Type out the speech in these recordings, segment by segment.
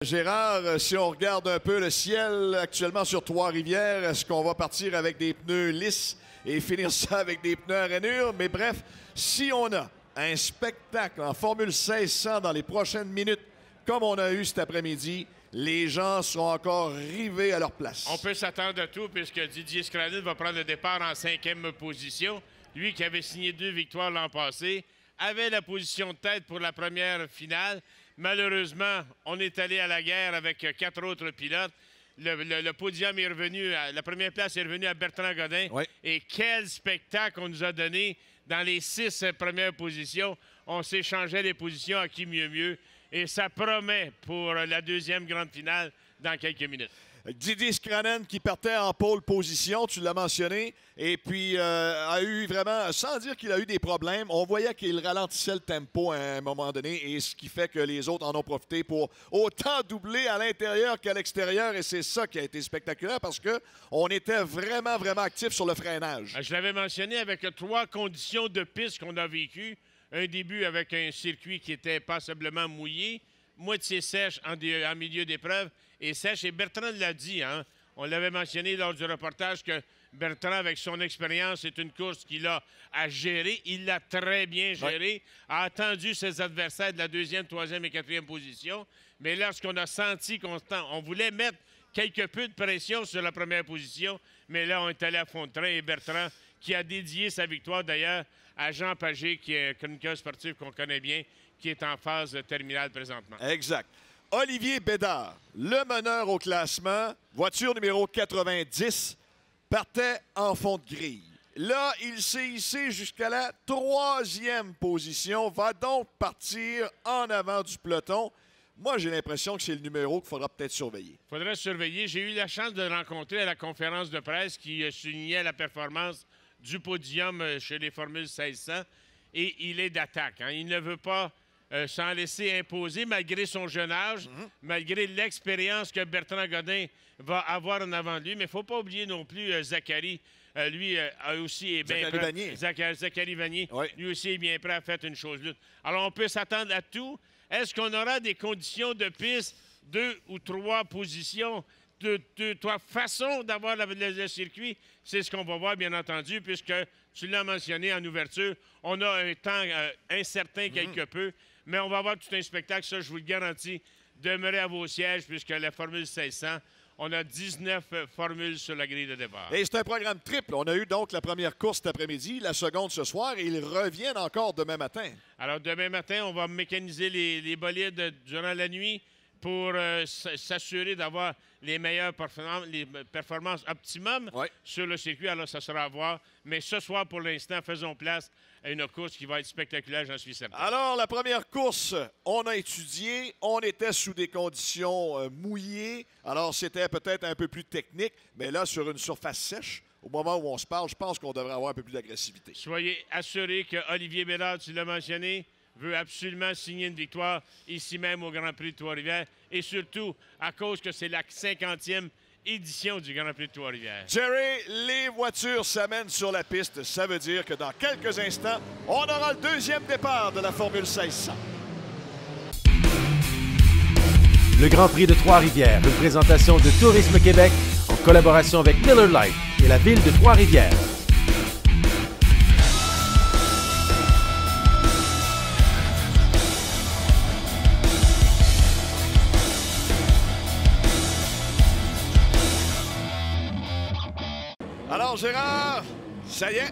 Gérard, si on regarde un peu le ciel actuellement sur Trois-Rivières, est-ce qu'on va partir avec des pneus lisses et finir ça avec des pneus à rainure? Mais bref, si on a un spectacle en Formule 1600 dans les prochaines minutes, comme on a eu cet après-midi, les gens seront encore rivés à leur place. On peut s'attendre à tout puisque Didier Scranin va prendre le départ en 5e position. Lui qui avait signé 2 victoires l'an passé, avait la position de tête pour la première finale. Malheureusement, on est allé à la guerre avec 4 autres pilotes. Le podium est revenu, la première place est revenue à Bertrand Godin. Oui. Et quel spectacle on nous a donné dans les 6 premières positions. On s'échangeait les positions à qui mieux. Et ça promet pour la deuxième grande finale dans quelques minutes. Didier Scranin qui partait en pole position, tu l'as mentionné, et puis a eu vraiment, sans dire qu'il a eu des problèmes, on voyait qu'il ralentissait le tempo à un moment donné, et ce qui fait que les autres en ont profité pour autant doubler à l'intérieur qu'à l'extérieur, et c'est ça qui a été spectaculaire parce qu'on était vraiment actifs sur le freinage. Je l'avais mentionné avec 3 conditions de piste qu'on a vécues. Un début avec un circuit qui était passablement mouillé, moitié sèche en milieu d'épreuve et sèche. Et Bertrand l'a dit, hein? On l'avait mentionné lors du reportage que Bertrand, avec son expérience, c'est une course qu'il a à gérer. Il l'a très bien gérée, a attendu ses adversaires de la 2e, 3e et 4e position. Mais lorsqu'on a senti on voulait mettre quelque peu de pression sur la première position, mais là, on est allé à fond de train et Bertrand, qui a dédié sa victoire d'ailleurs à Jean Pagé, qui est un chroniqueur sportif qu'on connaît bien, qui est en phase terminale présentement. Exact. Olivier Bédard, le meneur au classement, voiture numéro 90, partait en fond de grille. Là, il s'est hissé jusqu'à la 3e position, va donc partir en avant du peloton. Moi, j'ai l'impression que c'est le numéro qu'il faudra peut-être surveiller. Il faudra surveiller. J'ai eu la chance de le rencontrer à la conférence de presse qui soulignait la performance du podium chez les Formules 1600. Et il est d'attaque. Hein. Il ne veut pas s'en laisser imposer malgré son jeune âge, malgré l'expérience que Bertrand Godin va avoir en avant de lui. Mais il ne faut pas oublier non plus Zachary. Lui a aussi est bien prêt. Zachary Vanier. Oui. Lui aussi est bien prêt à faire une chose l'autre. Alors, on peut s'attendre à tout. Est-ce qu'on aura des conditions de piste, 2 ou 3 positions, 3 façons d'avoir le circuit? C'est ce qu'on va voir, bien entendu, puisque tu l'as mentionné en ouverture. On a un temps incertain quelque peu, mais on va avoir tout un spectacle, ça, je vous le garantis. Demeurez à vos sièges, puisque la Formule 1600, on a 19 formules sur la grille de départ. Et c'est un programme triple. On a eu donc la première course cet après-midi, la seconde ce soir, et ils reviennent encore demain matin. Alors, demain matin, on va mécaniser les bolides durant la nuit pour s'assurer d'avoir les meilleures performances optimum sur le circuit. Alors, ça sera à voir. Mais ce soir, pour l'instant, faisons place à une course qui va être spectaculaire, j'en suis certain. Alors, la première course, on a étudié. On était sous des conditions mouillées. Alors, c'était peut-être un peu plus technique. Mais là, sur une surface sèche, au moment où on se parle, je pense qu'on devrait avoir un peu plus d'agressivité. Soyez assurés que Olivier Bédard, tu l'as mentionné, veut absolument signer une victoire ici même au Grand Prix de Trois-Rivières. Et surtout, à cause que c'est la 50e édition du Grand Prix de Trois-Rivières. Jerry, les voitures s'amènent sur la piste. Ça veut dire que dans quelques instants, on aura le 2e départ de la Formule 1600. Le Grand Prix de Trois-Rivières, une présentation de Tourisme Québec en collaboration avec Miller Lite et la ville de Trois-Rivières. Alors, Gérard, ça y est,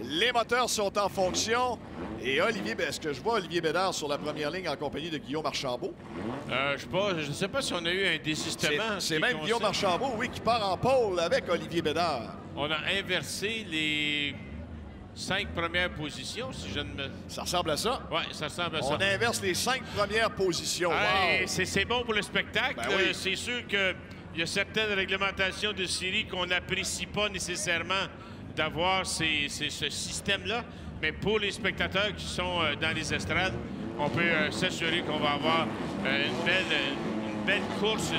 les moteurs sont en fonction. Et Olivier, est-ce que je vois Olivier Bédard sur la première ligne en compagnie de Guillaume Archambault? Je ne sais pas si on a eu un désistement. C'est même Guillaume Archambault, oui, qui part en pôle avec Olivier Bédard. On a inversé les 5 premières positions, si je ne me... Ça ressemble à ça? Oui, ça ressemble à ça. On inverse les 5 premières positions. Wow. C'est bon pour le spectacle. Ben oui. C'est sûr qu'il y a certaines réglementations de série qu'on n'apprécie pas nécessairement d'avoir ce système-là. Mais pour les spectateurs qui sont dans les estrades, on peut s'assurer qu'on va avoir une belle course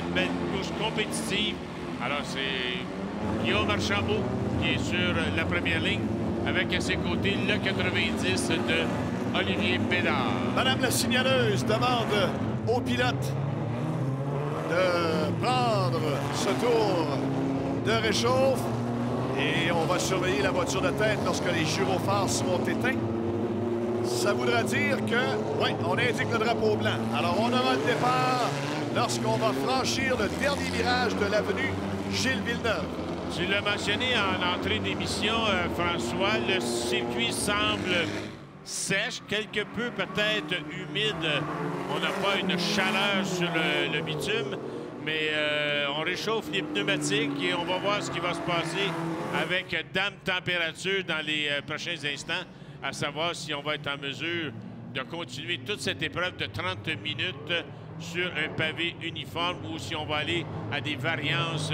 compétitive. Alors, c'est Guillaume Archambault qui est sur la première ligne avec à ses côtés le 90 de Olivier Bédard. Madame la signaleuse demande au pilote ce tour de réchauffe. Et on va surveiller la voiture de tête lorsque les gyrophares seront éteints. Ça voudra dire que, oui, on indique le drapeau blanc. Alors, on aura le départ lorsqu'on va franchir le dernier virage de l'avenue Gilles Villeneuve. Tu l'as mentionné en entrée d'émission, François, le circuit semble sèche, quelque peu peut-être humide. On n'a pas une chaleur sur le bitume, mais on réchauffe les pneumatiques et on va voir ce qui va se passer avec dame température dans les prochains instants, à savoir si on va être en mesure de continuer toute cette épreuve de 30 minutes sur un pavé uniforme ou si on va aller à des variances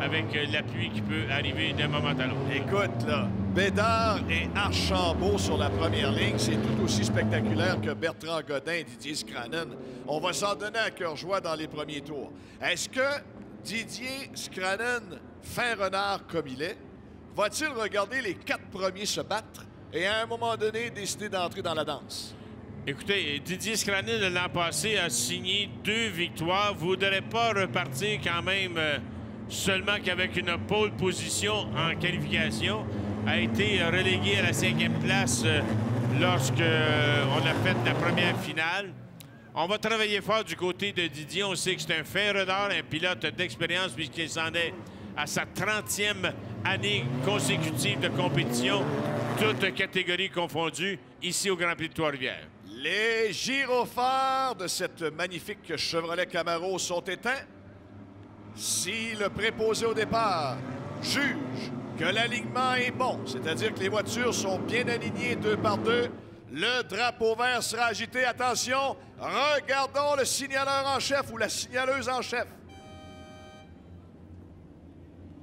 avec la pluie qui peut arriver d'un moment à l'autre. Écoute, là, Bédard et Archambault sur la première ligne, c'est tout aussi spectaculaire que Bertrand Godin et Didier Scranen. On va s'en donner à cœur joie dans les premiers tours. Est-ce que Didier Scranen, fin renard comme il est, va-t-il regarder les 4 premiers se battre et à un moment donné décider d'entrer dans la danse? Écoutez, Didier Scranen, l'an passé, a signé 2 victoires. Vous ne voudrez pas repartir quand même seulement qu'avec une pole position en qualification. A été relégué à la 5e place lorsque on a fait la première finale. On va travailler fort du côté de Didier. On sait que c'est un fin renard, un pilote d'expérience puisqu'il s'en est à sa 30e année consécutive de compétition, toutes catégories confondues, ici au Grand Prix de Trois-Rivières. Les gyrophares de cette magnifique Chevrolet Camaro sont éteints. Si le préposé au départ juge que l'alignement est bon, c'est-à-dire que les voitures sont bien alignées 2 par 2, le drapeau vert sera agité. Attention, regardons le signaleur en chef ou la signaleuse en chef.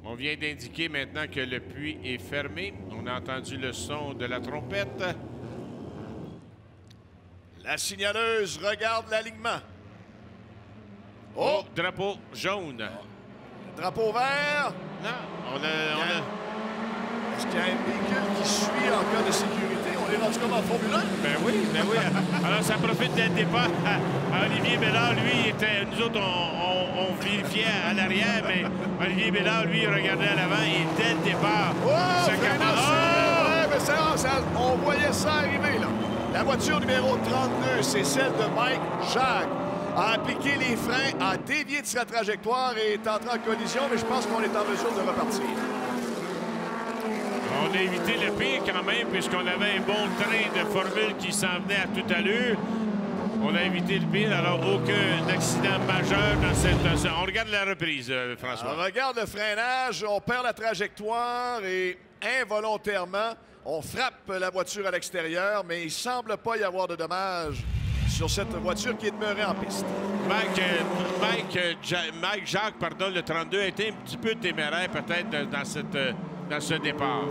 On vient d'indiquer maintenant que le puits est fermé. On a entendu le son de la trompette. La signaleuse regarde l'alignement. Oh, drapeau jaune. Drapeau vert. Non, Est-ce qu'il y a un véhicule qui suit en cas de sécurité? On est rendu comme en Formule 1? Ben oui. Alors, ça profite dès le départ à Olivier Bellard. Lui, nous autres, on vérifiait à l'arrière, mais Olivier Bellard, lui, regardait à l'avant et dès le départ, ça on voyait ça arriver, là. La voiture numéro 32, c'est celle de Mike Jacques. A appliqué les freins, a dévié de sa trajectoire et est entré en collision, mais je pense qu'on est en mesure de repartir. On a évité le pire quand même, puisqu'on avait un bon train de formule qui s'en venait à toute allure. On a évité le pire, alors aucun accident majeur dans cette... On regarde la reprise, François. On regarde le freinage, on perd la trajectoire et involontairement, on frappe la voiture à l'extérieur, mais il ne semble pas y avoir de dommages sur cette voiture qui est demeurée en piste. Mike Jacques, le 32, a été un petit peu téméraire peut-être dans ce départ.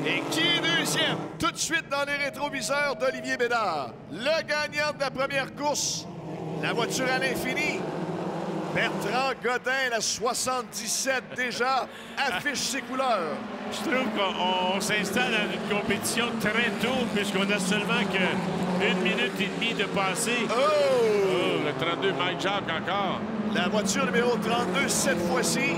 Et qui est deuxième? Tout de suite dans les rétroviseurs d'Olivier Bédard. Le gagnant de la première course, la voiture à l'infini. Bertrand Godin, la 77 déjà, affiche ses couleurs. Je trouve qu'on s'installe dans une compétition très tôt, puisqu'on a seulement que 1 minute et demie de passé. Oh, le 32, Mike Jacques encore. La voiture numéro 32, cette fois-ci,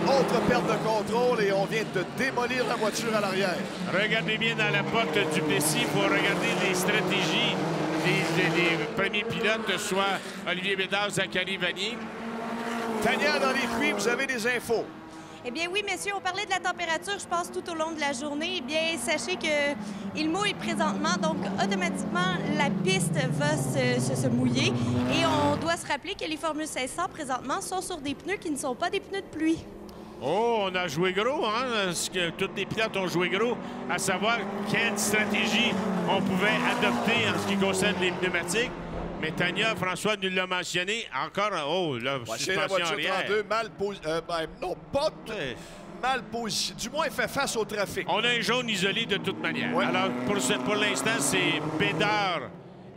autre perte de contrôle et on vient de démolir la voiture à l'arrière. Regardez bien dans la porte du Plessis, il faut regarder les stratégies des premiers pilotes, soit Olivier Bédard, Zachary Vanier. Tania, dans les puits, vous avez des infos. Eh bien oui, messieurs, on parlait de la température, je pense, tout au long de la journée. Eh bien, sachez qu'il mouille présentement, donc automatiquement, la piste va se mouiller. Et on doit se rappeler que les Formule 1600, présentement, sont sur des pneus qui ne sont pas des pneus de pluie. Oh, on a joué gros, hein? Parce que tous les pilotes ont joué gros, à savoir quelle stratégie on pouvait adopter en ce qui concerne les pneumatiques. Mais Tania, François nous l'a mentionné, encore, c'est la voiture arrière. 32, mal positionnée. Non, pas mal positionnée. Du moins, elle fait face au trafic. On a un jaune isolé de toute manière. Ouais. Alors, pour l'instant, c'est Bédard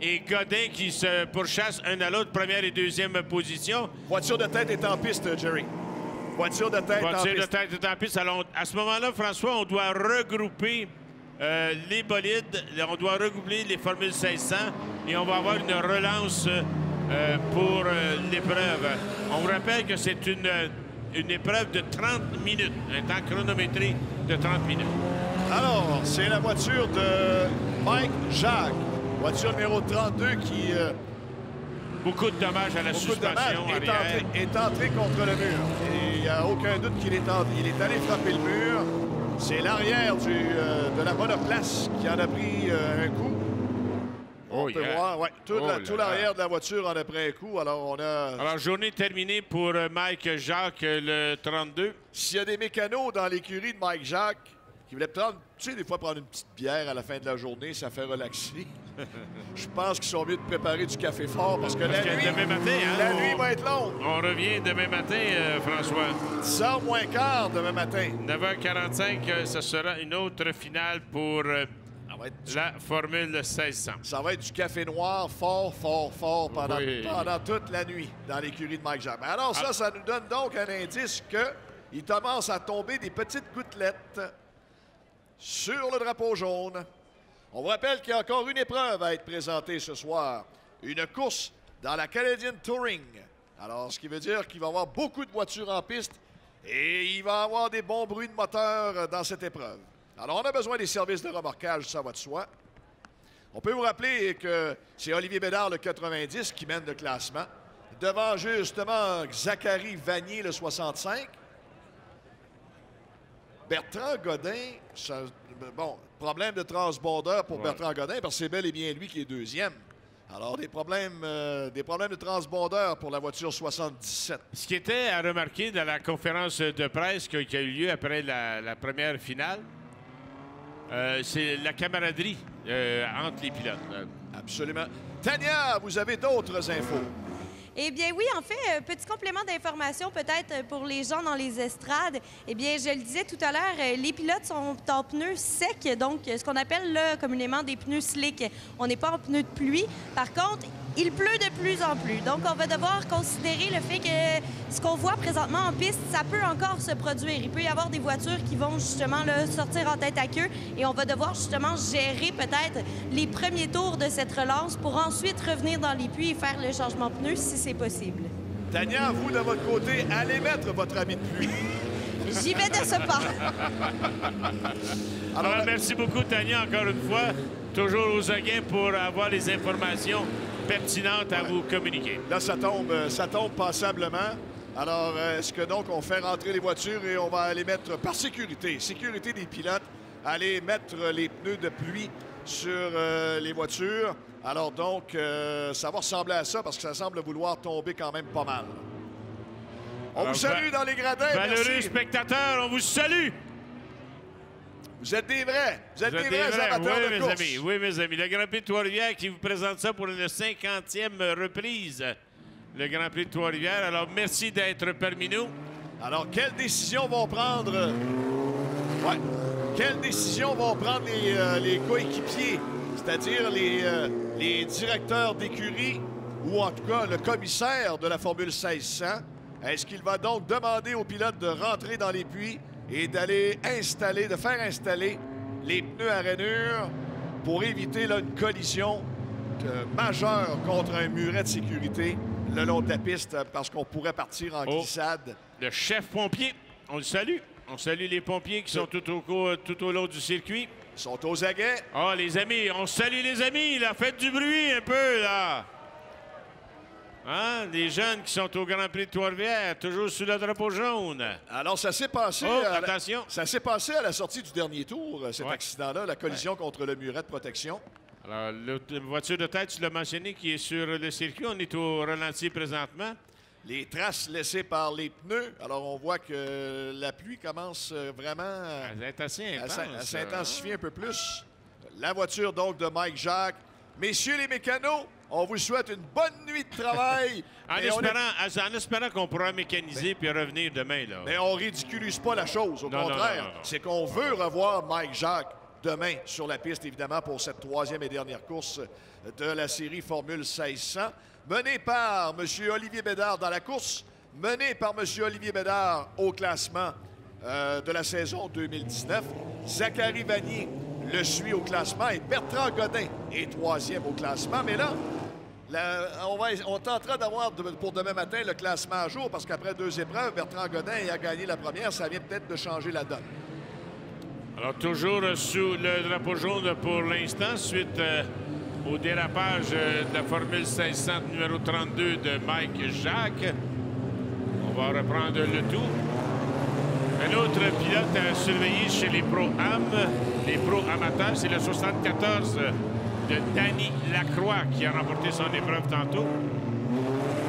et Godin qui se pourchassent un à l'autre, première et deuxième position. Voiture de tête est en piste, Jerry. Voiture de tête en piste. Voiture de tête est en piste. Alors, à ce moment-là, François, on doit regrouper les bolides. On doit regrouper les Formules 1600 et on va avoir une relance pour l'épreuve. On vous rappelle que c'est une une épreuve de 30 minutes, un temps chronométré de 30 minutes. Alors, c'est la voiture de Mike Jacques, voiture numéro 32 qui... Beaucoup de dommages à la suspension arrière. Est entré contre le mur. Et il n'y a aucun doute qu'il est allé frapper le mur. C'est l'arrière de la monoplace qui en a pris un coup. On peut voir, ouais, tout l'arrière de la voiture en a pris un coup. Alors, journée terminée pour Mike Jacques, le 32. S'il y a des mécanos dans l'écurie de Mike Jacques qui voulaient prendre, tu sais, des fois prendre une petite bière à la fin de la journée, ça fait relaxer. Je pense qu'ils sont mieux de préparer du café fort parce que la nuit, demain matin, hein, la nuit va être longue. On revient demain matin, François. 10h moins quart demain matin. 9h45, ce sera une autre finale pour la Formule 1600. Ça va être du café noir fort pendant toute la nuit dans l'écurie de Mike Jacques. Alors ça nous donne donc un indice qu'il commence à tomber des petites gouttelettes sur le drapeau jaune. On vous rappelle qu'il y a encore une épreuve à être présentée ce soir. Une course dans la Canadian Touring. Alors, ce qui veut dire qu'il va y avoir beaucoup de voitures en piste et il va y avoir des bons bruits de moteur dans cette épreuve. Alors, on a besoin des services de remorquage, ça va de soi. On peut vous rappeler que c'est Olivier Bédard, le 90, qui mène le classement. Devant, justement, Zachary Vanier, le 65. Bertrand Godin, problème de transpondeur pour Bertrand Godin, parce que c'est bel et bien lui qui est deuxième. Alors, des problèmes de transpondeur pour la voiture 77. Ce qui était à remarquer dans la conférence de presse qui a eu lieu après la première finale, c'est la camaraderie entre les pilotes. Absolument. Tania, vous avez d'autres infos? Eh bien oui, en fait, petit complément d'information peut-être pour les gens dans les estrades. Eh bien, je le disais tout à l'heure, les pilotes sont en pneus secs, donc ce qu'on appelle là, communément des pneus slick. On n'est pas en pneus de pluie. Par contre, il pleut de plus en plus. Donc, on va devoir considérer le fait que ce qu'on voit présentement en piste, ça peut encore se produire. Il peut y avoir des voitures qui vont justement là, sortir en tête à queue et on va devoir justement gérer peut-être les premiers tours de cette relance pour ensuite revenir dans les puits et faire le changement de pneus si c'est possible. Tania, vous, de votre côté, allez mettre votre habit de pluie. J'y vais de ce pas. Alors, merci beaucoup, Tania, encore une fois. Toujours aux aguets pour avoir les informations pertinentes à vous communiquer. Là, ça tombe passablement. Alors, est-ce que donc on fait rentrer les voitures et on va aller mettre, par sécurité des pilotes, aller mettre les pneus de pluie sur les voitures. Alors donc, ça va ressembler à ça parce que ça semble vouloir tomber quand même pas mal. On vous salue dans les gradins. Valeureux spectateurs, on vous salue. Vous êtes des vrais. Vous êtes des vrais amateurs de course. Amis. Oui, mes amis. Le Grand Prix de Trois-Rivières qui vous présente ça pour une 50e reprise. Le Grand Prix de Trois-Rivières. Alors, merci d'être parmi nous. Alors, quelles décisions vont prendre... Quelles décisions vont prendre les coéquipiers, c'est-à-dire les directeurs d'écurie ou en tout cas le commissaire de la Formule 1600? Est-ce qu'il va donc demander aux pilotes de rentrer dans les puits et d'aller de faire installer les pneus à rainure pour éviter là, une collision majeure contre un muret de sécurité le long de la piste parce qu'on pourrait partir en glissade? Le chef pompier, on le salue. On salue les pompiers qui sont tout au long du circuit. Ils sont aux aguets. Ah, les amis, on salue les amis, là. Faites du bruit un peu, là. Hein? Les jeunes qui sont au Grand Prix de Trois-Rivières, toujours sous le drapeau jaune. Alors, ça s'est passé... attention. Ça s'est passé à la sortie du dernier tour, cet accident-là, la collision contre le muret de protection. Alors, la voiture de tête, tu l'as mentionné, qui est sur le circuit. On est au ralenti présentement. Les traces laissées par les pneus. Alors, on voit que la pluie commence vraiment à s'intensifier un peu plus. La voiture, donc, de Mike Jacques. Messieurs les mécanos, on vous souhaite une bonne nuit de travail. en espérant qu'on pourra mécaniser puis revenir demain. Là. Mais on ridiculise pas la chose. Au contraire, c'est qu'on veut revoir Mike Jacques demain sur la piste, évidemment, pour cette troisième et dernière course de la série Formule 1600. Mené par M. Olivier Bédard dans la course, mené par M. Olivier Bédard au classement de la saison 2019. Zachary Vanier le suit au classement et Bertrand Godin est troisième au classement. Mais là, On tentera d'avoir pour demain matin le classement à jour parce qu'après 2 épreuves, Bertrand Godin a gagné la première. Ça vient peut-être de changer la donne. Alors, toujours sous le drapeau jaune pour l'instant, suite au dérapage de la Formule 500 numéro 32 de Mike Jacques. On va reprendre le tout. Un autre pilote à surveiller chez les Pro-Am, les Pro-Amateurs, c'est le 74 de Danny Lacroix qui a remporté son épreuve tantôt.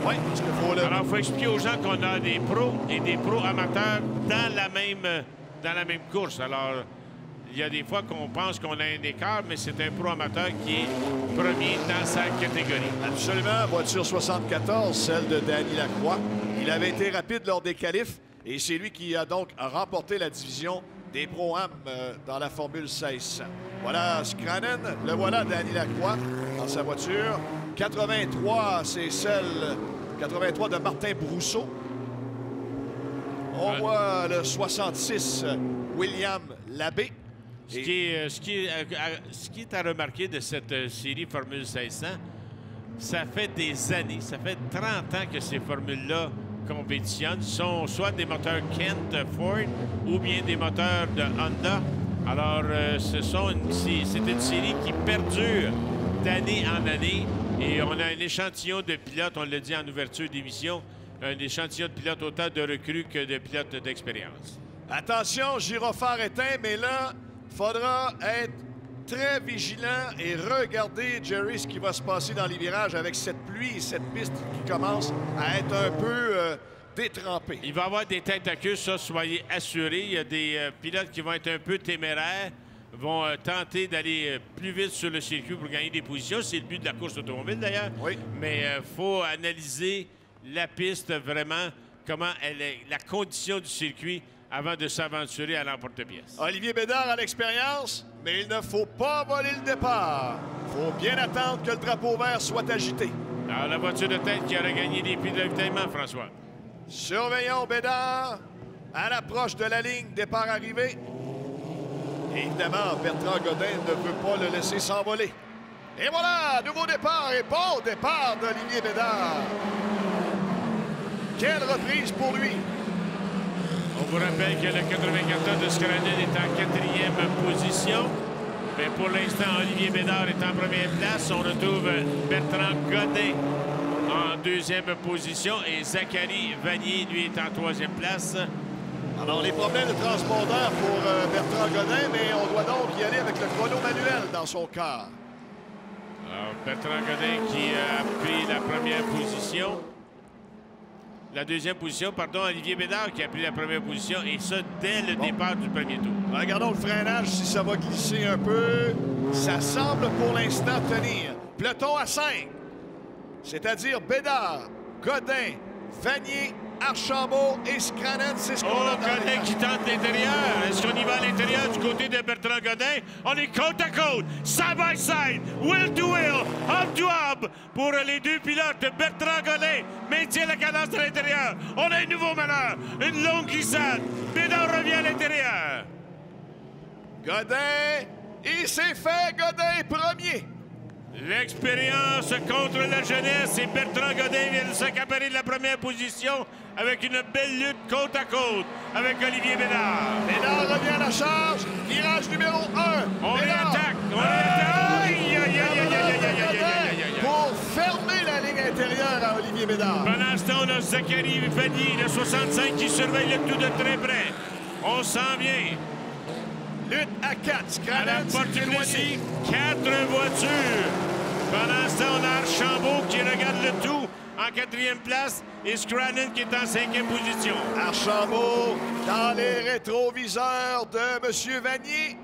Oui, parce qu'il faut le... Alors, il faut expliquer aux gens qu'on a des pros et des Pro-Amateurs dans la même course. Alors, il y a des fois qu'on pense qu'on a un écart, mais c'est un Pro-Amateur qui est premier dans sa catégorie. Absolument, voiture 74, celle de Danny Lacroix. Il avait été rapide lors des qualifs. Et c'est lui qui a donc remporté la division des Pro-Am dans la Formule 1600. Voilà Scranen, le voilà Danny Lacroix dans sa voiture. 83, c'est celle 83 de Martin Brousseau. On voit le 66, William Labbé. Ce qui est à remarquer de cette série Formule 1600, ça fait des années, ça fait 30 ans que ces formules-là compétitionnent, sont soit des moteurs Kent Ford ou bien des moteurs de Honda. Alors, c'est une série qui perdure d'année en année et on a un échantillon de pilotes, on l'a dit en ouverture d'émission, un échantillon de pilotes autant de recrues que de pilotes d'expérience. Attention, gyrophare éteint, mais là, il faudra être très vigilant et regarder, Jerry, ce qui va se passer dans les virages avec cette pluie et cette piste qui commence à être un peu détrempée. Il va y avoir des têtes à queue, ça, soyez assurés. Il y a des pilotes qui vont être un peu téméraires, vont tenter d'aller plus vite sur le circuit pour gagner des positions. C'est le but de la course automobile, d'ailleurs. Oui. Mais il faut analyser la piste vraiment, comment elle est, la condition du circuit avant de s'aventurer à l'emporte-pièce. Olivier Bédard a l'expérience, mais il ne faut pas voler le départ. Il faut bien attendre que le drapeau vert soit agité. Alors, la voiture de tête qui a regagné des pieds de ravitaillement, François. Surveillons Bédard à l'approche de la ligne départ-arrivée. Évidemment, Bertrand Godin ne veut pas le laisser s'envoler. Et voilà, nouveau départ et bon départ d'Olivier Bédard. Quelle reprise pour lui. On vous rappelle que le 94 de Scranen est en 4e position. Mais pour l'instant, Olivier Bédard est en première place. On retrouve Bertrand Godin en 2e position et Zachary Vanier, lui, est en 3e place. Alors, les problèmes de transpondeur pour Bertrand Godin, mais on doit donc y aller avec le chrono manuel dans son cas. Alors, Bertrand Godin qui a pris la première position. La 2e position, pardon, Olivier Bédard qui a pris la première position, et ça dès le départ du premier tour. Regardons le freinage, si ça va glisser un peu. Ça semble pour l'instant tenir. Peloton à 5, c'est-à-dire Bédard, Godin, Vanier, Archambault et Scranen, c'est ce qu'on a dans Godin qui tente l'intérieur. Est-ce qu'on y va à l'intérieur du côté de Bertrand Godin? On est côte à côte, side by side, wheel to wheel, hub to hub pour les deux pilotes. Bertrand Godin maintient la cadence à l'intérieur. On a un nouveau meneur, une longue glissade. Bédard revient à l'intérieur. Godin, il s'est fait, Godin premier. L'expérience contre la jeunesse et Bertrand Godin vient de s'accaparer de la première position avec une belle lutte côte à côte avec Olivier Bédard. Bédard revient à la charge. Virage numéro 1. On réattaque. On réattaque. Aïe, aïe, aïe, aïe, aïe, aïe, aïe, aïe, aïe. Pour fermer la ligne intérieure à Olivier Bédard. Pendant ce temps, on a Zachary Vanier, le 65, qui surveille le tout de très près. On s'en vient. Lutte à 4. À la porte ici, 4 voitures. Pendant ce temps, on a Archambault qui regarde le tout en 4e place et Scranen qui est en 5e position. Archambault dans les rétroviseurs de M. Vanier.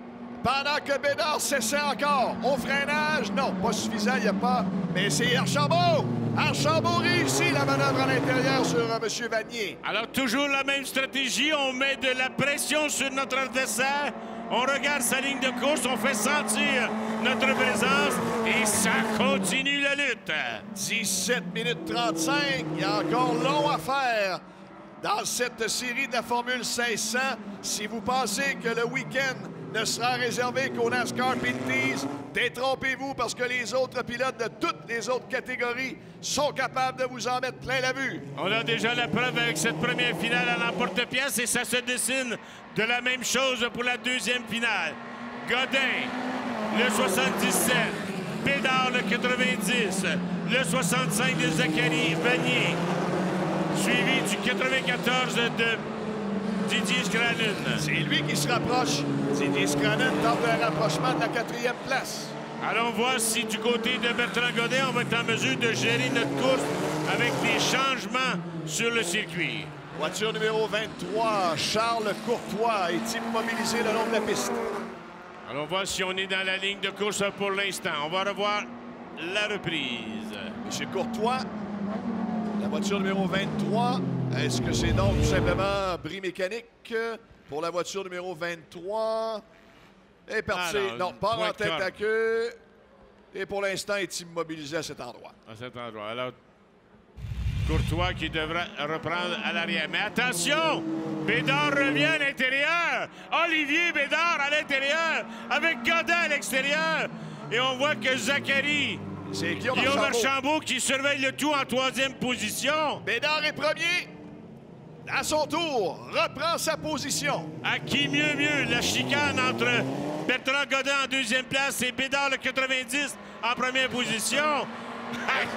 Pendant que Bédard s'essaie encore. Au freinage, non, pas suffisant, il n'y a pas. Mais c'est Archambault. Archambault réussit la manœuvre à l'intérieur sur M. Vanier. Alors, toujours la même stratégie. On met de la pression sur notre adversaire. On regarde sa ligne de course, on fait sentir notre présence et ça continue la lutte. 17 minutes 35, il y a encore long à faire dans cette série de la Formule 1600. Si vous pensez que le week-end ne sera réservé qu'au NASCAR Pinties. Détrompez-vous parce que les autres pilotes de toutes les autres catégories sont capables de vous en mettre plein la vue. On a déjà la preuve avec cette première finale à l'emporte-pièce et ça se dessine de la même chose pour la deuxième finale. Godin, le 77. Bédard, le 90. Le 65 de Zachary Vanier. Suivi du 94 de Didier Scrannon. C'est lui qui se rapproche. Didier Scrannon tente un rapprochement de la 4e place. Allons voir si du côté de Bertrand Godin, on va être en mesure de gérer notre course avec des changements sur le circuit. Voiture numéro 23, Charles Courtois est immobilisé le long de la piste. Allons voir si on est dans la ligne de course pour l'instant. On va revoir la reprise. Monsieur Courtois, la voiture numéro 23, est-ce que c'est donc tout simplement bris mécanique pour la voiture numéro 23? Est parti. Non, part en tête à queue. Et pour l'instant, est immobilisé à cet endroit. À cet endroit. Alors, Courtois qui devra reprendre à l'arrière. Mais attention! Bédard revient à l'intérieur. Olivier Bédard à l'intérieur avec Godin à l'extérieur. Et on voit que Zachary, c'est Guillaume Archambault qui surveille le tout en 3e position. Bédard est premier. À son tour, reprend sa position. À qui mieux? La chicane entre Bertrand Godin en 2e place et Bédard le 90 en première position.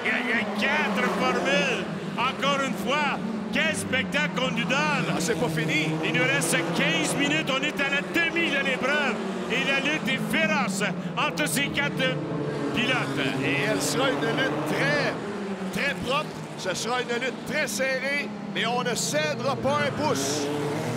Il y a 4 formules. Encore une fois, quel spectacle qu'on nous donne. Ah, c'est pas fini. Il nous reste 15 minutes. On est à la demi de l'épreuve. Et la lutte est féroce entre ces 4 pilotes. Et elle sera une lutte très propre. Ce sera une lutte très serrée, mais on ne cédera pas un pouce.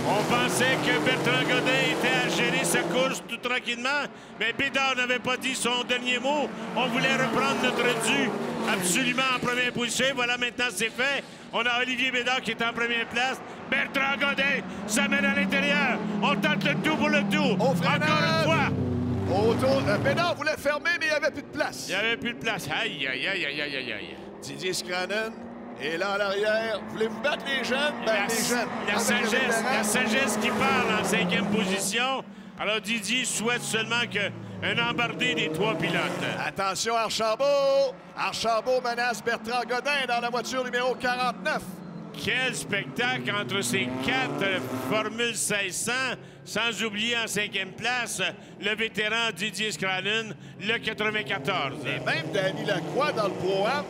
On pensait que Bertrand Godin était à gérer sa course tout tranquillement, mais Bédard n'avait pas dit son dernier mot. On voulait reprendre notre dû absolument en première position. Voilà, maintenant, c'est fait. On a Olivier Bédard qui est en première place. Bertrand Godin s'amène à l'intérieur. On tente le tout pour le tout. Encore une fois. Bédard voulait fermer, mais il n'y avait plus de place. Il n'y avait plus de place. Aïe, aïe, aïe, aïe, aïe, aïe. Didier Scrannon est là à l'arrière. Voulez-vous battre les jeunes? Les jeunes. La sagesse qui parle en 5e position. Alors Didier souhaite seulement qu'un embardé des 3 pilotes. Attention Archambault. Archambault menace Bertrand Godin dans la voiture numéro 49. Quel spectacle entre ces 4 Formule 1600, sans oublier en 5e place le vétéran Didier Scrannon, le 94. Et même Danny Lacroix dans le Pro-Am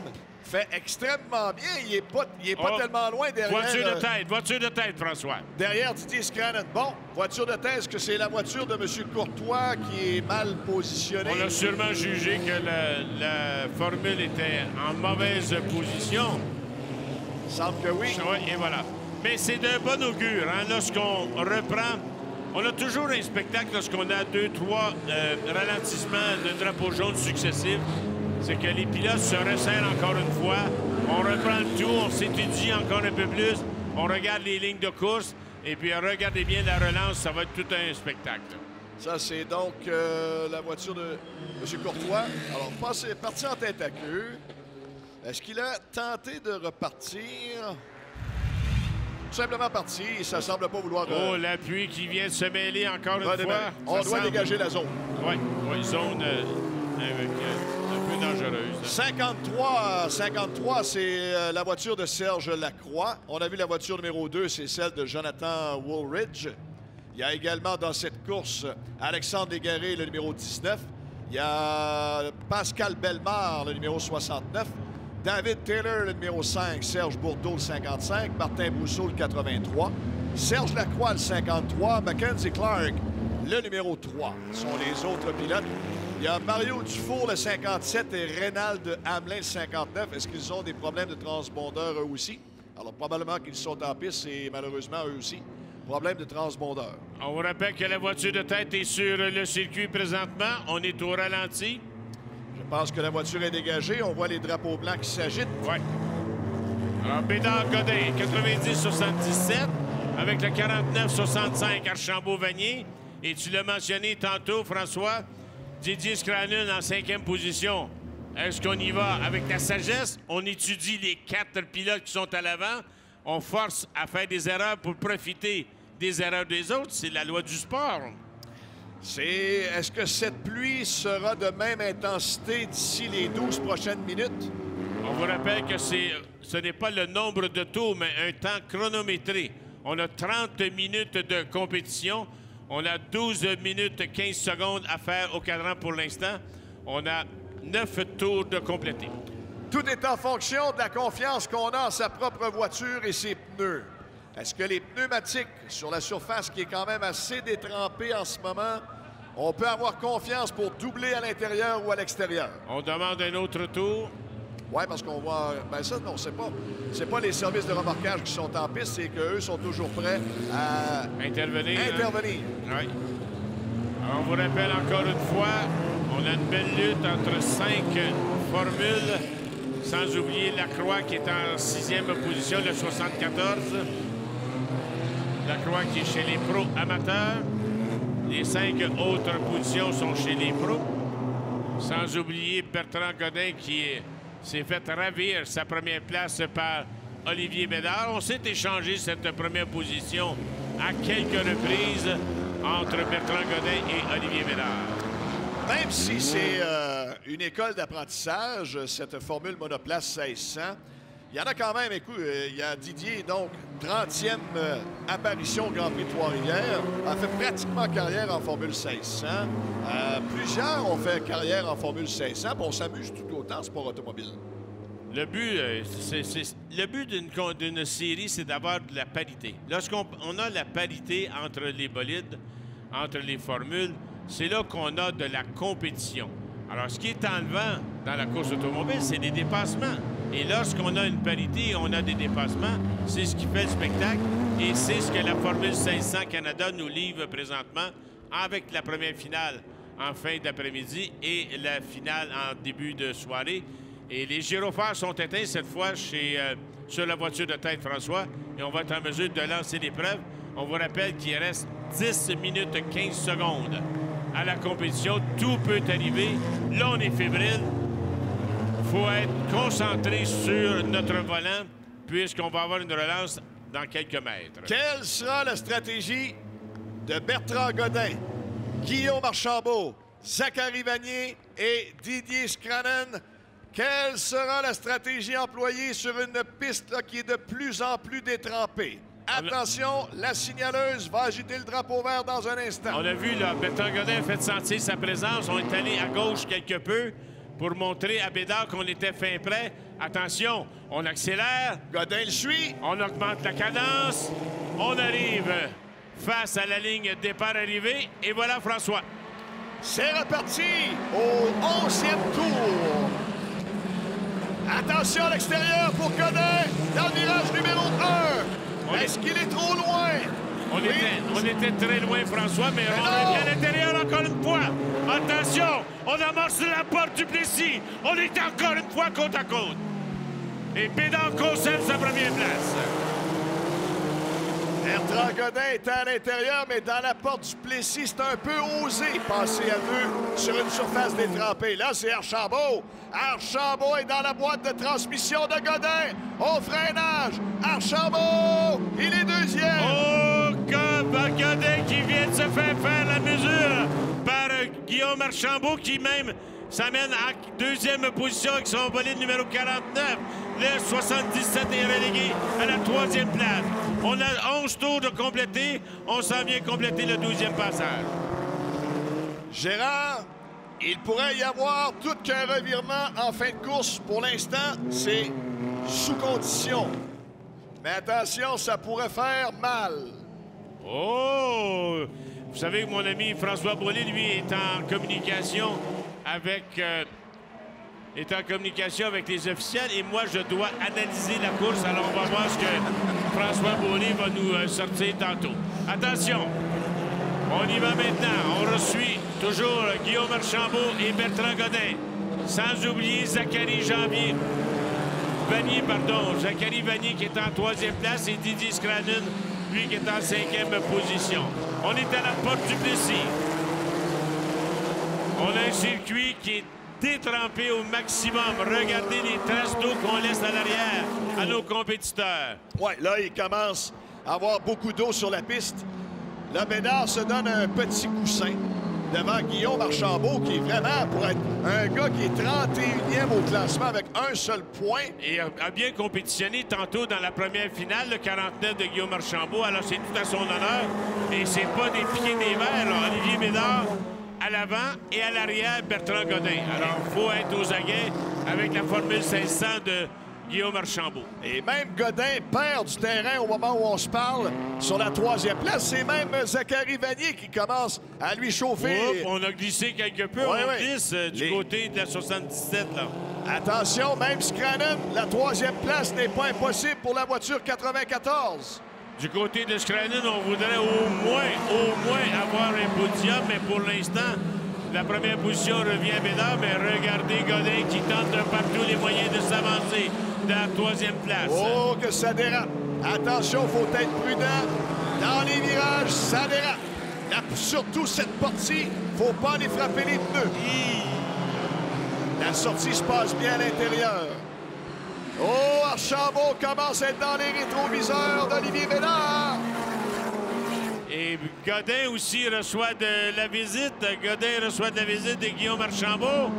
fait extrêmement bien. Il n'est pas tellement loin derrière. Voiture de tête, François. Derrière Didier Scrannon. Bon, voiture de tête, est-ce que c'est la voiture de M. Courtois qui est mal positionnée? On a sûrement jugé que la formule était en mauvaise position. Il semble que oui. Oui, et voilà. Mais c'est de bon augure, hein, lorsqu'on reprend. On a toujours un spectacle lorsqu'on a 2-3 ralentissements de drapeaux jaunes successifs. C'est que les pilotes se resserrent encore une fois. On reprend le tout, on s'étudie encore un peu plus. On regarde les lignes de course. Et puis, regardez bien la relance, ça va être tout un spectacle. Ça, c'est donc la voiture de M. Courtois. Alors, parti en tête à queue. Est-ce qu'il a tenté de repartir? Tout simplement parti. Ça semble pas vouloir... Oh, l'appui qui vient de se mêler encore une fois. On doit dégager la zone. Oui, zone un peu dangereuse. 53, c'est la voiture de Serge Lacroix. On a vu la voiture numéro 2, c'est celle de Jonathan Woolridge. Il y a également dans cette course Alexandre Légaré, le numéro 19. Il y a Pascal Bellemare, le numéro 69. David Taylor, le numéro 5. Serge Bourdeau, le 55. Martin Brousseau, le 83. Serge Lacroix, le 53. Mackenzie Clark, le numéro 3. Ce sont les autres pilotes. Il y a Mario Dufour, le 57, et Reynald Hamelin, le 59. Est-ce qu'ils ont des problèmes de transpondeur eux aussi? Alors, probablement qu'ils sont en piste et malheureusement, eux aussi, problème de transpondeur. On vous rappelle que la voiture de tête est sur le circuit présentement. On est au ralenti. Je pense que la voiture est dégagée. On voit les drapeaux blancs qui s'agitent. Oui. Alors, Bédard Godin, 90-77, avec le 49-65 Archambault-Vanier. Et tu l'as mentionné tantôt, François, Didier Scrannon en 5e position. Est-ce qu'on y va avec la sagesse? On étudie les 4 pilotes qui sont à l'avant. On force à faire des erreurs pour profiter des erreurs des autres. C'est la loi du sport. Est-ce que cette pluie sera de même intensité d'ici les 12 prochaines minutes? On vous rappelle que ce n'est pas le nombre de tours, mais un temps chronométré. On a 30 minutes de compétition. On a 12 minutes 15 secondes à faire au cadran pour l'instant. On a 9 tours de compléter. Tout est en fonction de la confiance qu'on a en sa propre voiture et ses pneus. Est-ce que les pneumatiques sur la surface qui est quand même assez détrempée en ce moment, on peut avoir confiance pour doubler à l'intérieur ou à l'extérieur? On demande un autre tour. Oui, parce qu'on voit... Ben ça, non, c'est pas les services de remorquage qui sont en piste, c'est qu'eux sont toujours prêts à... Intervenir. Intervenir. Hein? Oui. Alors, on vous rappelle encore une fois, on a une belle lutte entre 5 formules, sans oublier Lacroix qui est en 6e position, le 74. Lacroix qui est chez les pros amateurs. Les 5 autres positions sont chez les pros. Sans oublier Bertrand Godin qui s'est fait ravir sa première place par Olivier Bédard. On s'est échangé cette première position à quelques reprises entre Bertrand Godin et Olivier Bédard. Même si c'est une école d'apprentissage, cette formule monoplace 1600, il y en a quand même, écoute, il y a Didier, donc 30e apparition au Grand Prix de Trois-Rivières, a fait pratiquement carrière en Formule 1600. Plusieurs ont fait carrière en Formule 1600, puis on s'amuse tout autant en sport automobile. Le but d'une série, c'est d'avoir de la parité. Lorsqu'on a la parité entre les bolides, entre les formules, c'est là qu'on a de la compétition. Alors, ce qui est enlevant dans la course automobile, c'est des dépassements. Et lorsqu'on a une parité, on a des dépassements, c'est ce qui fait le spectacle. Et c'est ce que la Formule 500 Canada nous livre présentement avec la première finale en fin d'après-midi et la finale en début de soirée. Et les gyrophares sont éteints cette fois sur la voiture de tête, François. Et on va être en mesure de lancer l'épreuve. On vous rappelle qu'il reste 10 minutes 15 secondes à la compétition. Tout peut arriver. Là, on est fébrile. Il faut être concentré sur notre volant puisqu'on va avoir une relance dans quelques mètres. Quelle sera la stratégie de Bertrand Godin, Guillaume Archambault, Zachary Vanier et Didier Scranen? Quelle sera la stratégie employée sur une piste là, qui est de plus en plus détrempée? Attention, la signaleuse va agiter le drapeau vert dans un instant. On a vu, là, Bertrand Godin a fait sentir sa présence. On est allé à gauche quelque peu pour montrer à Bédard qu'on était fin prêt. Attention, on accélère. Godin le suit. On augmente la cadence. On arrive face à la ligne départ-arrivée. Et voilà François. C'est reparti au 11e tour. Attention à l'extérieur pour Godin dans le virage numéro 1. Est-ce qu'il est trop loin? On était très loin, François, mais on est bien à l'intérieur encore une fois. Attention, on amorce la porte du Plessis. On est encore une fois côte à côte. Et Bédard conserve sa première place. Bertrand Godin est à l'intérieur, mais dans la porte du Plessis, c'est un peu osé passer à deux sur une surface détrempée. Là, c'est Archambault. Archambault est dans la boîte de transmission de Godin. Au freinage, Archambault, il est deuxième. Oh, Godin qui vient de se faire la mesure par Guillaume Archambault qui même s'amène à deuxième position avec son bolide numéro 49. Le 77 est relégué à la 3e place. On a 11 tours de compléter. On s'en vient compléter le 12e passage. Gérard, il pourrait y avoir tout qu'un revirement en fin de course. Pour l'instant, c'est sous condition. Mais attention, ça pourrait faire mal. Oh! Vous savez que mon ami François Brolé, lui, est en communication avec... les officiels et moi, je dois analyser la course. Alors, on va voir ce que François Beaulieu va nous sortir tantôt. Attention, on y va maintenant. On reçoit toujours Guillaume Archambault et Bertrand Godin. Sans oublier Zachary Vanier qui est en 3e place et Didier Scranen, lui, qui est en 5e position. On est à la porte du Plessis. On a un circuit qui est détrempé au maximum. Regardez les traces d'eau qu'on laisse à l'arrière à nos compétiteurs. Oui, là, il commence à avoir beaucoup d'eau sur la piste. Là, Bédard se donne un petit coussin. devant Guillaume Archambault, qui est vraiment, pour être un gars qui est 31e au classement avec un seul point. Et a bien compétitionné tantôt dans la première finale, le 49 de Guillaume Archambault. Alors, c'est tout à son honneur. Et c'est pas des pieds des verts, là. Olivier Bédard à l'avant et à l'arrière, Bertrand Godin. Alors, il faut être aux aguets avec la Formule 1500 de Guillaume Archambault. Et même Godin perd du terrain au moment où on se parle sur la 3e place. C'est même Zachary Vanier qui commence à lui chauffer. Oups, on a glissé quelque peu. Ouais, on ouais. glisse du côté de la 77, là. Attention, même Scrannon, la 3e place n'est pas impossible pour la voiture 94. Du côté de Scrannon, on voudrait au moins avoir un podium, mais pour l'instant, la première position revient à Bédard, mais regardez Godin qui tente de par tous les moyens de s'avancer dans la 3e place. Oh, que ça dérape. Attention, il faut être prudent. Dans les virages, ça dérape. Surtout cette partie, faut pas les frapper les pneus. La sortie se passe bien à l'intérieur. Oh, Archambault commence à être dans les rétroviseurs d'Olivier Bédard. Et Godin aussi reçoit de la visite. Godin reçoit de la visite de Guillaume Archambault.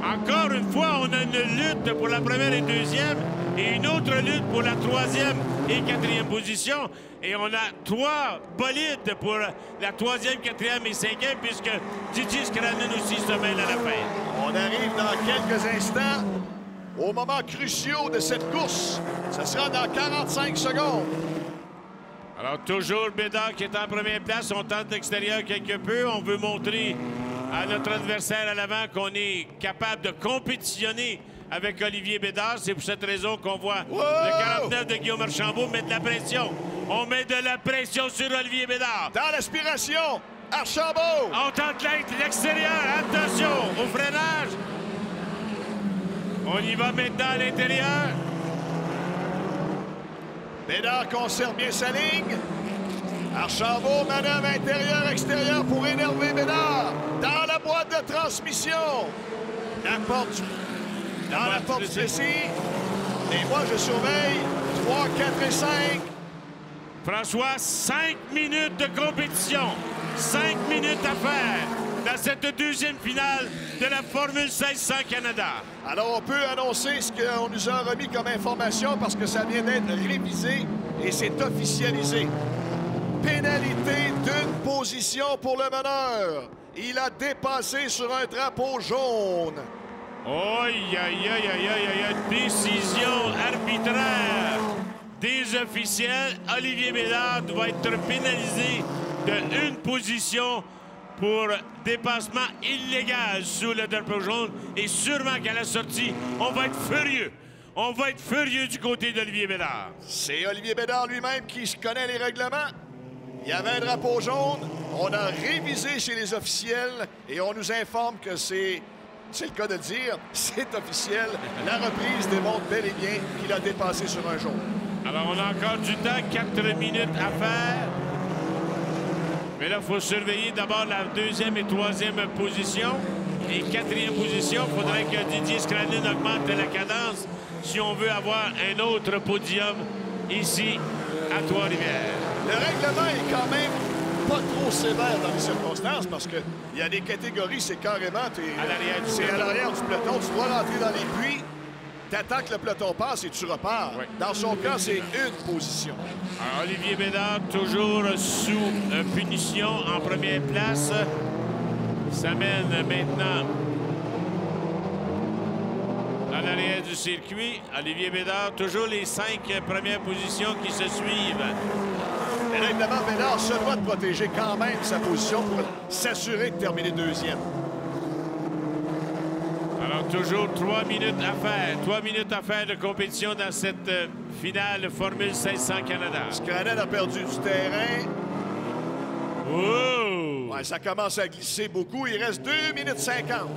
Encore une fois, on a une lutte pour la première et deuxième et une autre lutte pour la 3e et 4e position. Et on a 3 bolides pour la 3e, 4e et 5e, puisque Didier Scrannon aussi se mêle à la fin. On arrive dans quelques instants au moment cruciaux de cette course. Ce sera dans 45 secondes. Alors, toujours Bédard qui est en première place. On tente l'extérieur quelque peu. On veut montrer à notre adversaire à l'avant qu'on est capable de compétitionner avec Olivier Bédard. C'est pour cette raison qu'on voit le 49 de Guillaume Archambault mettre de la pression. On met de la pression sur Olivier Bédard. Dans l'aspiration, Archambault. On tente l'extérieur. Attention au freinage. On y va maintenant à l'intérieur. Bédard conserve bien sa ligne. Archambault, manœuvre intérieur-extérieur pour énerver Bédard. Dans la boîte de transmission. La porte du Plessis. Et moi, je surveille 3, 4 et 5. François, 5 minutes de compétition. 5 minutes à faire dans cette 2e finale de la Formule 1600 Canada. Alors, on peut annoncer ce qu'on nous a remis comme information parce que ça vient d'être révisé et c'est officialisé. Pénalité d'une position pour le meneur. Il a dépassé sur un drapeau jaune. Aïe, aïe, aïe, aïe, aïe, aïe, décision arbitraire des officiels. Olivier Bédard doit être pénalisé de 1 position pour dépassement illégal sous le drapeau jaune. Et sûrement qu'à la sortie, on va être furieux. On va être furieux du côté d'Olivier Bédard. C'est Olivier Bédard lui-même qui connaît les règlements. Il y avait un drapeau jaune. On a révisé chez les officiels et on nous informe que c'est le cas de le dire, c'est officiel. La reprise démontre bel et bien qu'il a dépassé sur un jaune. Alors, on a encore du temps, 4 minutes à faire. Mais là, il faut surveiller d'abord la 2e et 3e position. Et 4e position, il faudrait que Didier Scrannon augmente la cadence si on veut avoir un autre podium ici à Trois-Rivières. Le règlement est quand même pas trop sévère dans les circonstances parce qu'il y a des catégories, c'est carrément... C'est à l'arrière du peloton, tu dois rentrer dans les puits, t'attends que le peloton passe et tu repars. Oui. Dans son cas, c'est une position. Alors, Olivier Bédard, toujours sous punition en première place, s'amène maintenant à l'arrière du circuit. Olivier Bédard, toujours les 5 premières positions qui se suivent. Le règlement, Bédard se doit de protéger quand même sa position pour s'assurer de terminer 2e. Alors, toujours 3 minutes à faire. 3 minutes à faire de compétition dans cette finale Formule 1600 Canada. Scrannon a perdu du terrain. Oh! Ouais, ça commence à glisser beaucoup. Il reste 2 minutes 50.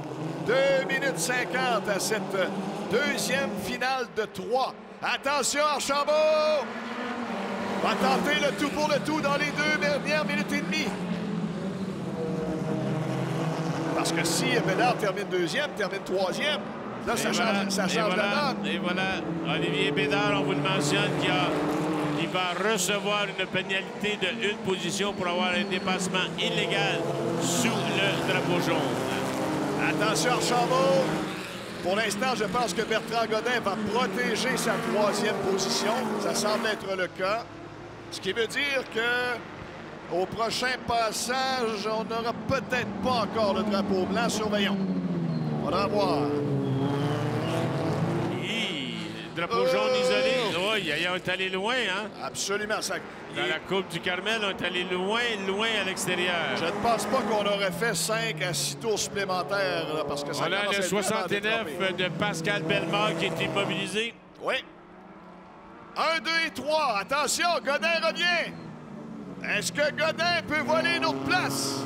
2 minutes 50 à cette 2e finale de 3. Attention, Archambault! Va tenter le tout pour le tout dans les 2 dernières minutes et demie. Parce que si Bédard termine 2e, termine 3e, là, ça change la donne. Et voilà, Olivier Bédard, on vous le mentionne, qui va recevoir une pénalité de 1 position pour avoir un dépassement illégal sous le drapeau jaune. Attention, Archambault. Pour l'instant, je pense que Bertrand Godin va protéger sa 3e position. Ça semble être le cas. Ce qui veut dire que au prochain passage, on n'aura peut-être pas encore le drapeau blanc. Surveillons. On va voir. Drapeau jaune isolé. Oh, ils est allé loin, hein? Absolument. Ça... Dans la Coupe du Carmel, on est allé loin, loin à l'extérieur. Je ne pense pas qu'on aurait fait 5 à 6 tours supplémentaires là, parce que ça on a le 69 de Pascal Bellemare qui est immobilisé. Oui. 1, 2 et 3. Attention, Godin revient. Est-ce que Godin peut voler une autre place?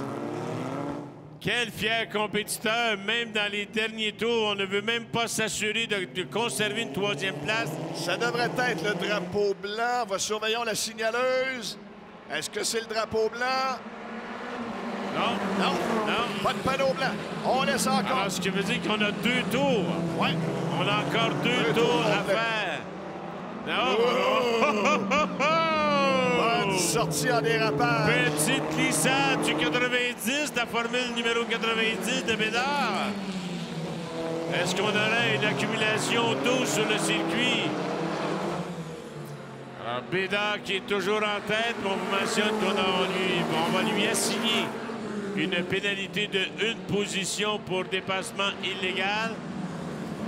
Quel fier compétiteur, même dans les derniers tours, on ne veut même pas s'assurer de conserver une 3e place. Ça devrait être le drapeau blanc. Surveillons la signaleuse. Est-ce que c'est le drapeau blanc? Non. Non. Non. Pas de panneau blanc. On laisse encore. Alors, ce qui veut dire qu'on a 2 tours. Oui. On a encore 2 tours à faire. Non. Bonne sortie en dérapage. Petite glissade du 90, la formule numéro 90 de Bédard. Est-ce qu'on aurait une accumulation d'eau sur le circuit? Alors, Bédard qui est toujours en tête, on vous mentionne qu'on va lui assigner une pénalité de 1 position pour dépassement illégal.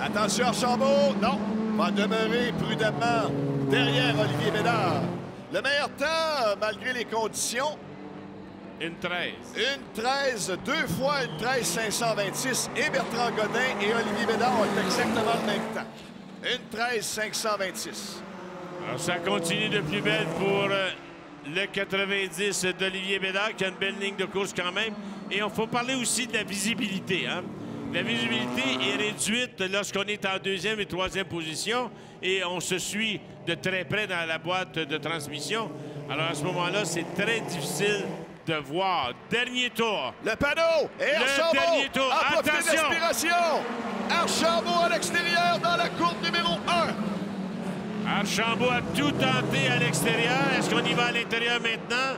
Attention, Archambault. Non. Va demeurer prudemment derrière Olivier Bédard. Le meilleur temps, malgré les conditions. Une 13. Une 13, 2 fois une 13 526. Et Bertrand Godin et Olivier Bédard ont exactement le même temps. Une 13 526. Alors, ça continue de plus belle pour le 90 d'Olivier Bédard, qui a une belle ligne de course quand même. Et il faut parler aussi de la visibilité, hein? La visibilité est réduite lorsqu'on est en 2e et 3e position et on se suit de très près dans la boîte de transmission. Alors à ce moment-là, c'est très difficile de voir. Dernier tour. Le panneau et Archambault. Le dernier tour. Attention. Archambault à l'extérieur dans la courbe numéro 1. Archambault a tout tenté à l'extérieur. Est-ce qu'on y va à l'intérieur maintenant?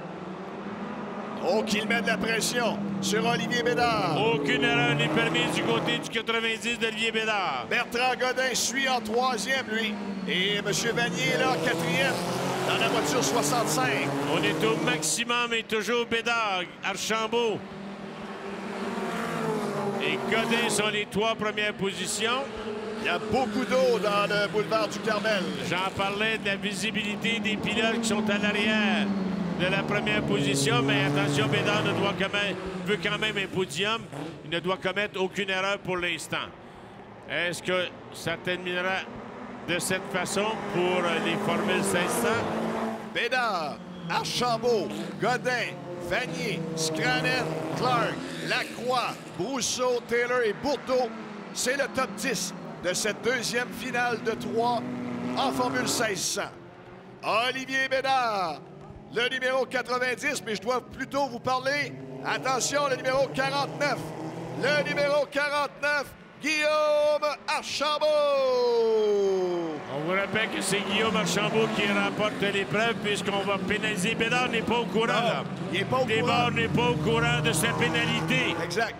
Oh, qu'il met de la pression sur Olivier Bédard. Aucune erreur n'est permise du côté du 90 d'Olivier Bédard. Bertrand Godin suit en 3e, lui. Et M. Vanier, là, 4e, dans la voiture 65. On est au maximum et toujours Bédard, Archambault et Godin sont les 3 premières positions. Il y a beaucoup d'eau dans le boulevard du Carmel. J'en parlais de la visibilité des pilotes qui sont à l'arrière de la première position, mais attention, Bédard veut quand même un podium. Il ne doit commettre aucune erreur pour l'instant. Est-ce que ça terminera de cette façon pour les formules 1600? Bédard, Archambault, Godin, Vanier, Scranen, Clark, Lacroix, Brousseau, Taylor et Bourdeau. C'est le top 10 de cette 2e finale de 3 en formule 1600. Olivier Bédard, le numéro 90, mais je dois plutôt vous parler. Attention, le numéro 49. Le numéro 49, Guillaume Archambault. On vous rappelle que c'est Guillaume Archambault qui remporte l'épreuve puisqu'on va pénaliser. Bédard n'est pas au courant. Là. Il n'est pas au courant. Bédard n'est pas au courant de sa pénalité. Exact.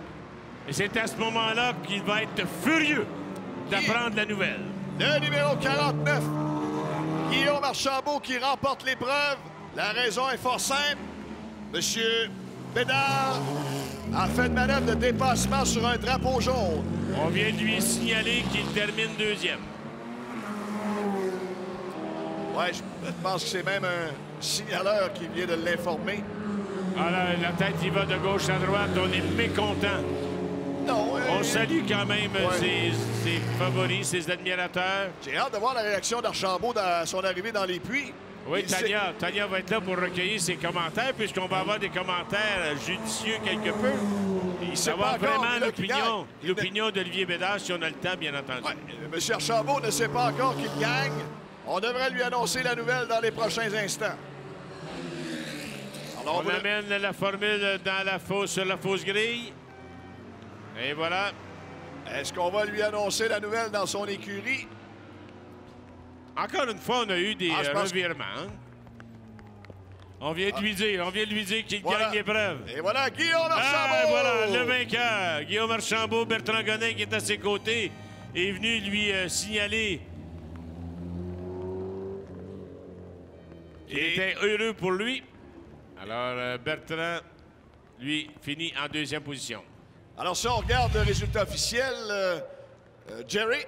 Et c'est à ce moment-là qu'il va être furieux d'apprendre la nouvelle. Le numéro 49, Guillaume Archambault qui remporte l'épreuve. La raison est fort simple. Monsieur Bédard a fait une manœuvre de dépassement sur un drapeau jaune. On vient de lui signaler qu'il termine 2e. Ouais, je pense que c'est même un signaleur qui vient de l'informer. Alors, la tête y va de gauche à droite. On est mécontent. Non, On salue quand même ses favoris, ses admirateurs. J'ai hâte de voir la réaction d'Archambault dans son arrivée dans les puits. Oui, Tania va être là pour recueillir ses commentaires, puisqu'on va avoir des commentaires judicieux quelque peu. Il savoir vraiment l'opinion d'Olivier Bédard, si on a le temps, bien entendu. Ouais, M. Archambault ne sait pas encore qu'il gagne. On devrait lui annoncer la nouvelle dans les prochains instants. Alors, on amène la formule sur la fausse grille. Et voilà. Est-ce qu'on va lui annoncer la nouvelle dans son écurie? Encore une fois, on a eu des revirements. On vient de lui dire qu'il gagne l'épreuve. Et voilà Guillaume Archambault! Ah, voilà, le vainqueur. Guillaume Archambault, Bertrand Godin qui est à ses côtés, est venu lui signaler. Il était heureux pour lui. Alors, Bertrand, lui, finit en deuxième position. Alors, si on regarde le résultat officiel, Jerry.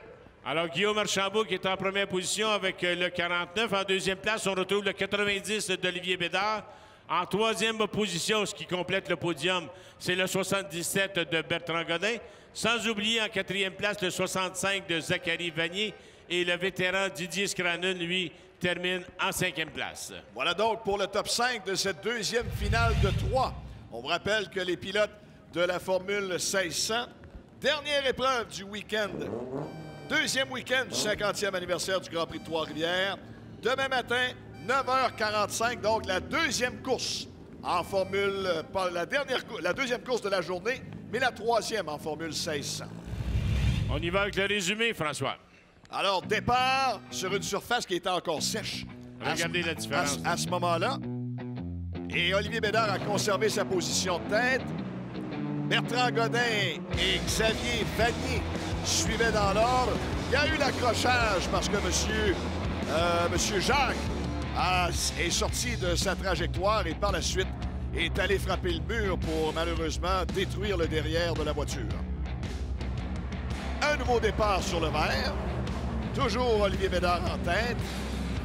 Alors, Guillaume Archambault qui est en première position avec le 49. En deuxième place, on retrouve le 90 d'Olivier Bédard. En troisième position, ce qui complète le podium, c'est le 77 de Bertrand Godin. Sans oublier en quatrième place le 65 de Zachary Vanier. Et le vétéran Didier Scrannon, lui, termine en cinquième place. Voilà donc pour le top 5 de cette deuxième finale de 3. On vous rappelle que les pilotes de la Formule 1600, dernière épreuve du week-end, deuxième week-end du 50e anniversaire du Grand Prix de Trois-Rivières. Demain matin, 9h45, donc la deuxième course en Formule, pas la deuxième course de la journée, mais la troisième en Formule 1600. On y va avec le résumé, François. Alors, départ sur une surface qui était encore sèche. Regardez la différence. À ce moment-là. Et Olivier Bédard a conservé sa position de tête. Bertrand Godin et Xavier Vanier suivaient dans l'ordre. Il y a eu l'accrochage parce que Monsieur Jacques est sorti de sa trajectoire et par la suite est allé frapper le mur pour malheureusement détruire le derrière de la voiture. Un nouveau départ sur le vert. Toujours Olivier Bédard en tête.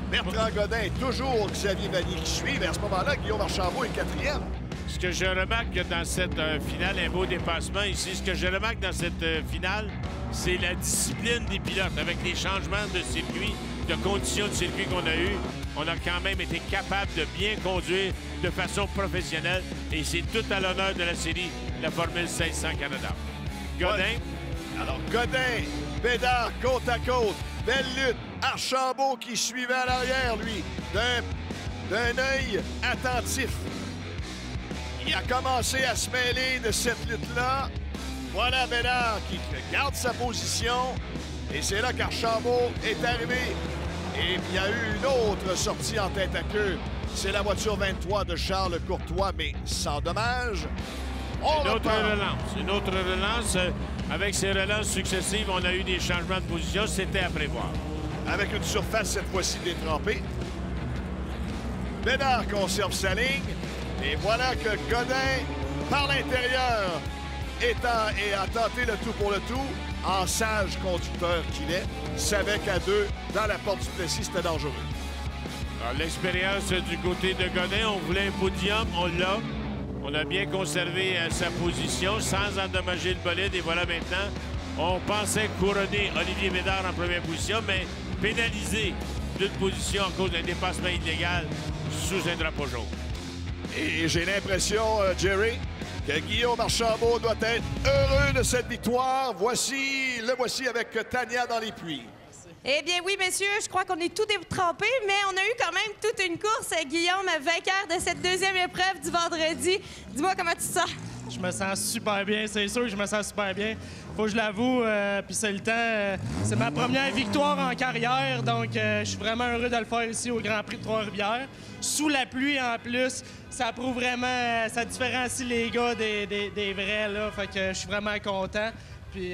Bertrand Godin, toujours Xavier Vanier qui suit. Mais à ce moment-là, Guillaume Archambault est quatrième. Ce que je remarque dans cette finale, un beau dépassement ici, ce que je remarque dans cette finale, c'est la discipline des pilotes. Avec les changements de circuit, de conditions de circuit qu'on a eues, on a quand même été capable de bien conduire de façon professionnelle. Et c'est tout à l'honneur de la série, la Formule 1600 Canada. Godin. Ouais. Alors, Godin, Bédard, côte à côte. Belle lutte. Archambault qui suivait à l'arrière, lui, d'un œil attentif. Il a commencé à se mêler de cette lutte-là. Voilà Bédard qui garde sa position. Et c'est là qu'Archambault est arrivé. Et il y a eu une autre sortie en tête à queue. C'est la voiture 23 de Charles Courtois, mais sans dommage. Une autre relance. Avec ces relances successives, on a eu des changements de position. C'était à prévoir. Avec une surface cette fois-ci détrempée. Bédard conserve sa ligne. Et voilà que Godin, par l'intérieur, a tenté le tout pour le tout. En sage conducteur qu'il est, savait qu'à deux, dans la porte du Plessis, c'était dangereux. L'expérience du côté de Godin, on voulait un podium, on l'a. On a bien conservé sa position sans endommager le bolide. Et voilà maintenant, on pensait couronner Olivier Bédard en première position, mais pénaliser d'une position à cause d'un dépassement illégal sous un drapeau jaune. Et j'ai l'impression, Jerry, que Guillaume Archambault doit être heureux de cette victoire. Le voici avec Tania dans les puits. Eh bien oui, messieurs, je crois qu'on est tout détrempés, mais on a eu quand même toute une course. Guillaume, vainqueur de cette deuxième épreuve du vendredi. Dis-moi comment tu te sens. Je me sens super bien, c'est sûr que je me sens super bien. Faut que je l'avoue, puis c'est le temps. C'est ma première victoire en carrière, donc je suis vraiment heureux de le faire ici au Grand Prix de Trois-Rivières. Sous la pluie en plus, ça prouve vraiment, ça différencie les gars des vrais, là. Fait que je suis vraiment content. Puis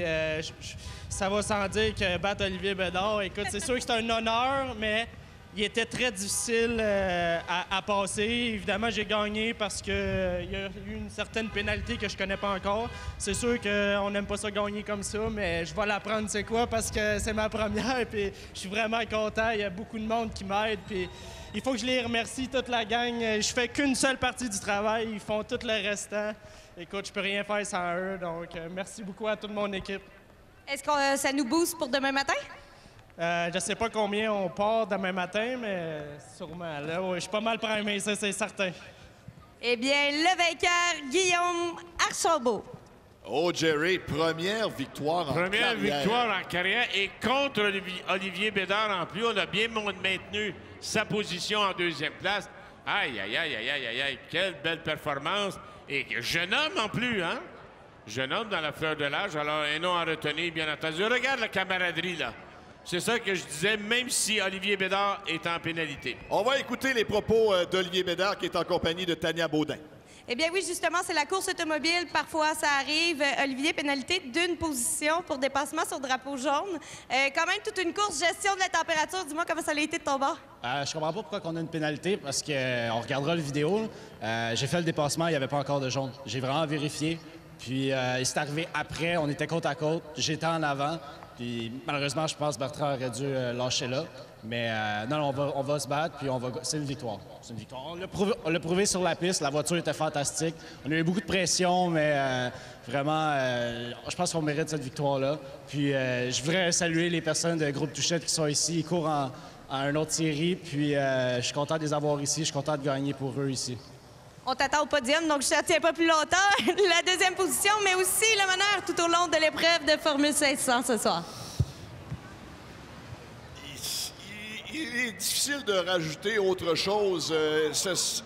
ça va sans dire que battre Olivier Bédard, écoute, c'est sûr que c'est un honneur, mais il était très difficile à passer. Évidemment, j'ai gagné parce qu'il y a eu une certaine pénalité que je connais pas encore. C'est sûr qu'on n'aime pas ça gagner comme ça, mais je vais l'apprendre c'est quoi parce que c'est ma première. Puis je suis vraiment content. Il y a beaucoup de monde qui m'aide. Puis il faut que je les remercie, toute la gang. Je fais qu'une seule partie du travail. Ils font tout le restant. Écoute, je peux rien faire sans eux. Donc, merci beaucoup à toute mon équipe. Est-ce que ça nous booste pour demain matin? Je sais pas combien on part demain matin, mais sûrement. Là, ouais, je suis pas mal primé, ça, c'est certain. Eh bien, le vainqueur, Guillaume Archambault. Oh, Jerry, première victoire en carrière. Première victoire en carrière et contre Olivier Bédard en plus. On a bien maintenu sa position en deuxième place. Aïe, aïe, aïe, aïe, aïe, aïe, quelle belle performance. Et jeune homme en plus, hein? Jeune homme dans la fleur de l'âge. Alors, un nom à retenir, bien entendu. Regarde la camaraderie, là. C'est ça que je disais, même si Olivier Bédard est en pénalité. On va écouter les propos d'Olivier Bédard qui est en compagnie de Tania Baudin. Eh bien oui, justement, c'est la course automobile. Parfois, ça arrive. Olivier, pénalité d'une position pour dépassement sur drapeau jaune. Quand même, toute une course, gestion de la température. Dis-moi comment ça a été de ton bord. Je comprends pas pourquoi on a une pénalité, parce qu'on regardera le vidéo. J'ai fait le dépassement, il n'y avait pas encore de jaune. J'ai vraiment vérifié. Puis il s'est arrivé après, on était côte à côte. J'étais en avant. Puis malheureusement, je pense que Bertrand aurait dû lâcher là. Mais non, on va se battre, puis c'est une victoire. C'est une victoire. On l'a prouvé sur la piste, la voiture était fantastique. On a eu beaucoup de pression, mais vraiment, je pense qu'on mérite cette victoire-là. Puis je voudrais saluer les personnes de Groupe Touchette qui sont ici. Ils courent en une autre série, puis je suis content de les avoir ici. Je suis content de gagner pour eux ici. On t'attend au podium, donc je ne retiens pas plus longtemps. La deuxième position, mais aussi le meneur tout au long de l'épreuve de Formule 1600 ce soir. Il est difficile de rajouter autre chose.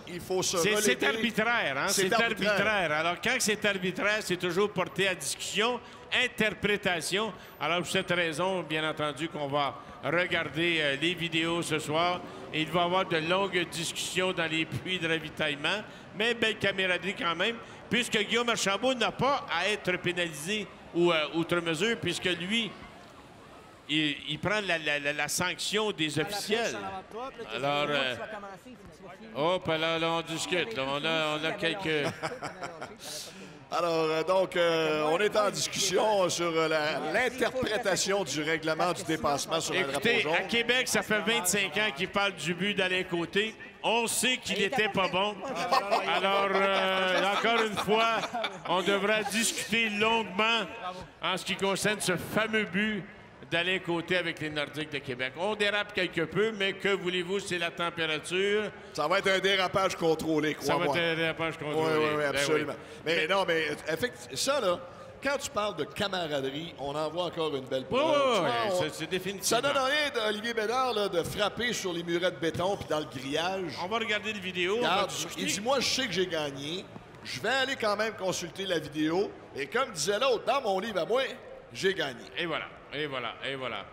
Il faut se relever. C'est arbitraire, hein? C'est arbitraire. Alors, quand c'est arbitraire, c'est toujours porté à discussion, interprétation. Alors, pour cette raison, bien entendu, qu'on va regarder les vidéos ce soir. Et il va y avoir de longues discussions dans les puits de ravitaillement. Mais belle camaraderie quand même, puisque Guillaume Archambault n'a pas à être pénalisé ou outre mesure, puisque lui, il prend la sanction des officiels. Alors, hop, là, on discute. Là, on a quelques... Alors, donc, on est en discussion sur l'interprétation du règlement du dépassement sur un drapeau jaune. À Québec, ça fait 25 ans qu'il parle du but d'Alain Côté. On sait qu'il n'était pas bon. Alors, encore une fois, on devra discuter longuement en ce qui concerne ce fameux but d'Alain Côté avec les Nordiques de Québec. On dérape quelque peu, mais que voulez-vous, c'est la température. Ça va être un dérapage contrôlé, crois-moi. Ça va être un dérapage contrôlé. Oui, absolument. Ben oui. Mais non, mais effectivement, ça, là, quand tu parles de camaraderie, on en voit encore une belle preuve. Oui, c'est définitivement. Ça donne rien d'Olivier Bédard là, de frapper sur les murets de béton puis dans le grillage. On va regarder la vidéo. Regarde, il dit, moi, je sais que j'ai gagné. Je vais aller quand même consulter la vidéo. Et comme disait l'autre, dans mon livre à moi, j'ai gagné. Et voilà, et voilà, et voilà.